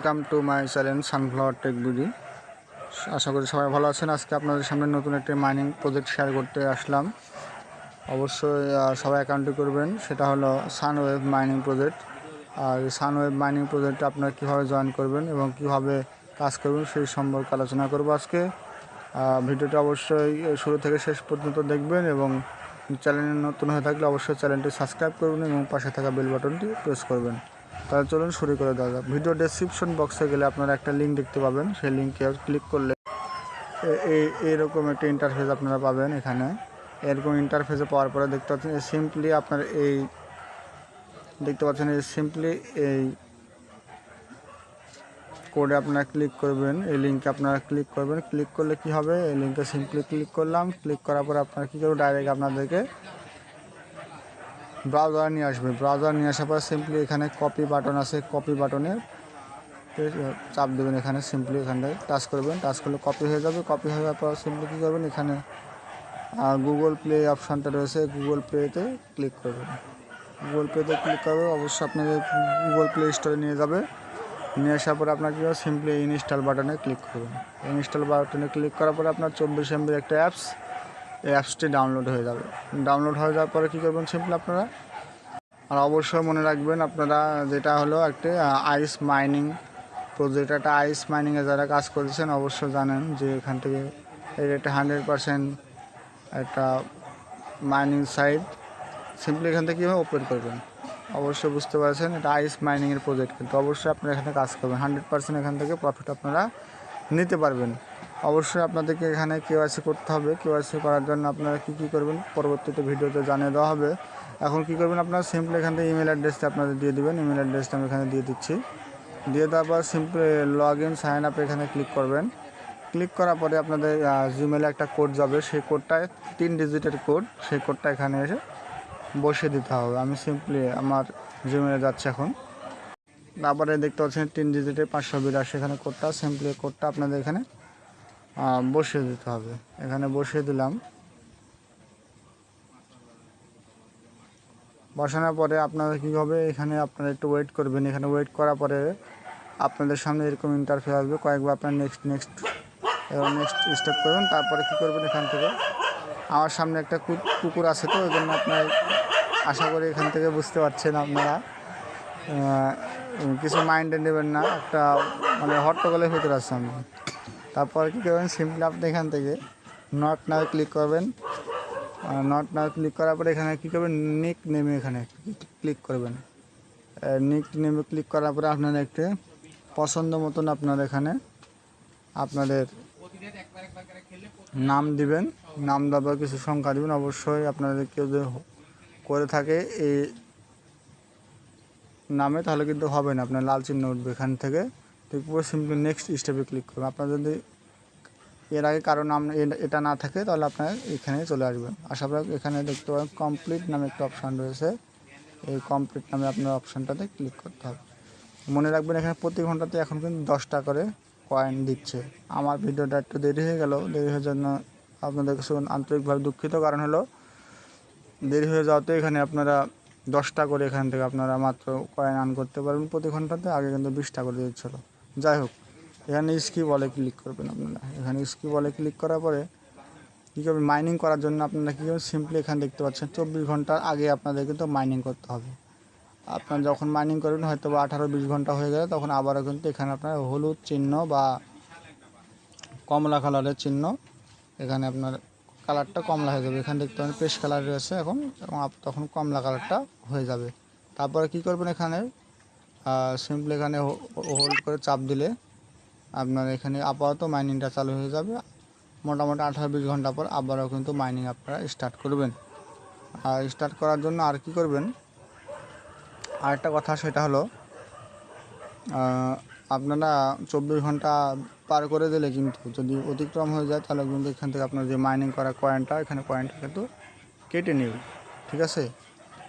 Welcome to my channel sunflower tech BD. আশা করি সবাই ভালো আছেন। আজকে আপনাদের সামনে নতুন একটি মাইনিং প্রজেক্ট শেয়ার করতে আসলাম। অবশ্যই সবাই অ্যাকাউন্টে করবেন। সেটা হলো সানওয়েভ মাইনিং প্রজেক্ট। আর এই সানওয়েভ মাইনিং প্রজেক্টে আপনারা কীভাবে জয়েন করবেন এবং কীভাবে কাজ করবেন সেই সম্পর্কে আলোচনা করব আজকে। ভিডিওটা অবশ্যই শুরু থেকে শেষ পর্যন্ত দেখবেন এবং চ্যানেলে নতুন হয়ে থাকলে অবশ্যই চ্যানেলটি সাবস্ক্রাইব করবেন এবং পাশে থাকা বেল বাটনটি প্রেস করবেন। তাহলে চলুন শুরু করে দেওয়া যাক। ভিডিও ডেসক্রিপশন বক্সে গেলে আপনারা একটা লিঙ্ক দেখতে পাবেন। সেই লিঙ্কে ক্লিক করলে এইরকম একটা ইন্টারফেস আপনারা পাবেন। এখানে এরকম ইন্টারফেসে পাওয়ার পরে দেখতে পাচ্ছেন সিম্পলি আপনার এই কোডে আপনারা ক্লিক করবেন। এই লিঙ্কে আপনারা ক্লিক করবেন। ক্লিক করলে কি হবে, এই লিঙ্কে সিম্পলি ক্লিক করলাম। ক্লিক করার পরে আপনারা কী করবেন, ডাইরেক্ট আপনাদেরকে ব্রাউজার নিয়ে আসবে। ব্রাউজার নিয়ে আসার পর সিম্পলি এখানে কপি বাটন আছে, কপি বাটনে চাপ দেবেন। এখানে সিম্পলি এখানটায় টাচ করবেন। টাচ করলে কপি হয়ে যাবে। কপি হয়ে যাওয়ার পর সিম্পলি কী করবেন, এখানে গুগল প্লে অপশানটা রয়েছে, গুগল প্লেতে ক্লিক করবেন। গুগল প্লেতে ক্লিক করবে, অবশ্যই আপনাকে গুগল প্লে স্টোরে নিয়ে যাবে। নিয়ে আসার পরে আপনার কী হবে, সিম্পলি ইনস্টল বাটনে ক্লিক করবেন। ইনস্টল বাটনে ক্লিক করার পরে আপনার 24 MB একটা অ্যাপস, এই অ্যাপসটি ডাউনলোড হয়ে যাবে। ডাউনলোড হয়ে যাওয়ার পরে কী করবেন, সিম্পলি আপনারা আর অবশ্যই মনে রাখবেন আপনারা যেটা হলো একটি আইস মাইনিং প্রজেক্ট। একটা আইস মাইনিংয়ে যারা কাজ করেছেন অবশ্যই জানেন যে এখান থেকে এর একটা 100% একটা মাইনিং সাইট। সিম্পলি এখান থেকে কীভাবে ওপেন করবেন অবশ্যই বুঝতে পারছেন। এটা আইস মাইনিংয়ের প্রজেক্ট, কিন্তু অবশ্যই আপনারা এখানে কাজ করবেন। 100% এখান থেকে প্রফিট আপনারা নিতে পারবেন। অবশ্যই আপনাদেরকে এখানে KYC করতে হবে। KYC করার জন্য আপনারা কী করবেন পরবর্তীতে ভিডিওতে জানিয়ে দেওয়া হবে। এখন কী করবেন, আপনারা সিম্পলি এখান থেকে ইমেল অ্যাড্রেসটা আপনাদের দিয়ে দেবেন। ইমেল অ্যাড্রেসটা আমি এখানে দিয়ে দিচ্ছি। দিয়ে দেওয়ার পর simply log in sign up এখানে ক্লিক করবেন। ক্লিক করার পরে আপনাদের জিমেলে একটা কোড যাবে। সেই কোডটায় 3 ডিজিটের কোড, সেই কোডটা এখানে এসে বসিয়ে দিতে হবে। আমি সিম্পলি আমার জিমেলে যাচ্ছি এখন। তারপরে দেখতে পাচ্ছেন 3 ডিজিটের 582 এখানে কোডটা, সিম্পলি কোডটা আপনাদের এখানে বসিয়ে দিতে হবে। এখানে বসিয়ে দিলাম। বসানোর পরে আপনারা কী হবে, এখানে আপনারা একটু ওয়েট করবেন। এখানে ওয়েট করার পরে আপনাদের সামনে এরকম ইন্টারফেস আসবে। কয়েকবার আপনার নেক্সট স্টেপ করবেন। তারপরে কী করবেন, এখান থেকে আমার সামনে একটা কুকুর আছে, তো ওই জন্য আপনার আশা করি এখান থেকে বুঝতে পারছেন আপনারা। কিছু মাইন্ডে নেবেন না, একটা মানে হট্টগোলের ভিতরে আছে আমি। তারপর কী করবেন, সিম্পলি আপনি এখান থেকে নট নাও ক্লিক করবেন। নট নাও ক্লিক করার পরে এখানে কী করবেন, নিক নেমে এখানে ক্লিক করবেন। নিক নেমে ক্লিক করার পরে আপনারা একটু পছন্দ মতন আপনারা এখানে আপনাদের নাম দিবেন। নাম দেওয়ার কিছু সংখ্যা দিবেন। অবশ্যই আপনাদের কেউ যদি করে থাকে এই নামে তাহলে কিন্তু হবে না, আপনার লাল চিহ্ন উঠবে এখান থেকে। পুরো সিম্পলি নেক্সট স্টেপে ক্লিক করবেন। আপনার যদি এর আগে কারো নাম এটা না থাকে তাহলে আপনার এখানে চলে আসবেন। আশা করি এখানে দেখতে পাবেন কমপ্লিট নামে একটা অপশান রয়েছে। এই কমপ্লিট নামে আপনার অপশানটাতে ক্লিক করতে হবে। মনে রাখবেন এখানে প্রতি ঘন্টাতে এখন কিন্তু 10টা করে কয়েন দিচ্ছে। আমার ভিডিওটা একটু দেরি হয়ে গেল, দেরি হওয়ার জন্য আপনাদের কাছে আন্তরিকভাবে দুঃখিত। কারণ হলো দেরি হয়ে যাওয়াতে এখানে আপনারা 10টা করে এখান থেকে আপনারা মাত্র কয়েন আর্ন করতে পারবেন প্রতি ঘন্টাতে। আগে কিন্তু 20টা করে দিচ্ছিলো। যাই হোক, এখানে স্কি বলে ক্লিক করবেন আপনারা। এখানে স্কি বলে ক্লিক করার পরে কী করবেন, মাইনিং করার জন্য আপনারা কী করবেন, সিম্পলি এখানে দেখতে পাচ্ছেন 24 ঘন্টার আগে আপনাদের কিন্তু মাইনিং করতে হবে। আপনার যখন মাইনিং করবেন হয়তো বা 18-20 ঘন্টা হয়ে গেলে তখন আবারও কিন্তু এখানে আপনার হলুদ চিহ্ন বা কমলা কালারের চিহ্ন, এখানে আপনার কালারটা কমলা হয়ে যাবে। এখানে দেখতে পাবেন পেস্ট কালার রয়েছে এখন, এবং তখন কমলা কালারটা হয়ে যাবে। তারপরে কী করবেন, এখানে সিম্পলি এখানে হোল্ড করে চাপ দিলে আপনার এখানে আপাতত মাইনিংটা চালু হয়ে যাবে। মোটামুটি 18-20 ঘন্টা পর আবারও কিন্তু মাইনিং আপনারা স্টার্ট করবেন। আর স্টার্ট করার জন্য আর কি করবেন, আরেকটা কথা, সেটা হলো আপনারা 24 ঘন্টা পার করে দিলে কিন্তু যদি অতিক্রম হয়ে যায় তাহলে কিন্তু এখান থেকে আপনার যে মাইনিং করা কয়েনটা, এখানে কয়েনটা কিন্তু কেটে নেবে। ঠিক আছে,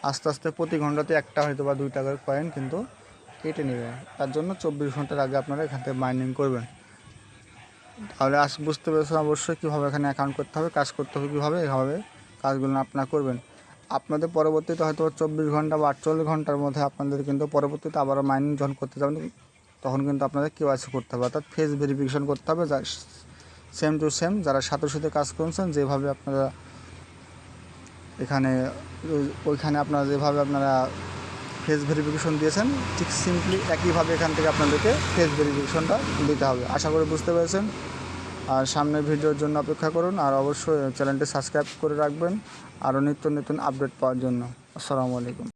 আস্তে আস্তে প্রতি ঘন্টাতে একটা হয়তো বা 2 টাকার কয়েন কিন্তু কেটে নেবে। তার জন্য 24 ঘন্টার আগে আপনারা এখান থেকে মাইনিং করবেন। তাহলে বুঝতে পেরেছেন অবশ্যই কীভাবে এখানে অ্যাকাউন্ট করতে হবে, কাজ করতে হবে কীভাবে। এভাবে কাজগুলো আপনারা করবেন। আপনাদের পরবর্তীতে হয়তো 24 ঘন্টা বা 48 ঘন্টার মধ্যে আপনাদের কিন্তু পরবর্তীতে আবারও মাইনিং যখন করতে যাবেন তখন কিন্তু আপনাদের কেওয়াইসি করতে হবে, অর্থাৎ ফেস ভেরিফিকেশন করতে হবে। যা সেম টু সেম যারা সাথে কাজ করছেন যেভাবে আপনারা এখানে ওইখানে আপনারা যেভাবে আপনারা ফেস ভেরিফিকেশন দিয়েছেন ঠিক সিম্পলি একইভাবে এখান থেকে আপনাদেরকে ফেস ভেরিফিকেশনটা দিতে হবে। আশা করি বুঝতে পেরেছেন। আর সামনের ভিডিওর জন্য অপেক্ষা করুন, আর অবশ্যই চ্যানেলটি সাবস্ক্রাইব করে রাখবেন আরও নিত্য নতুন আপডেট পাওয়ার জন্য। আসসালামু আলাইকুম।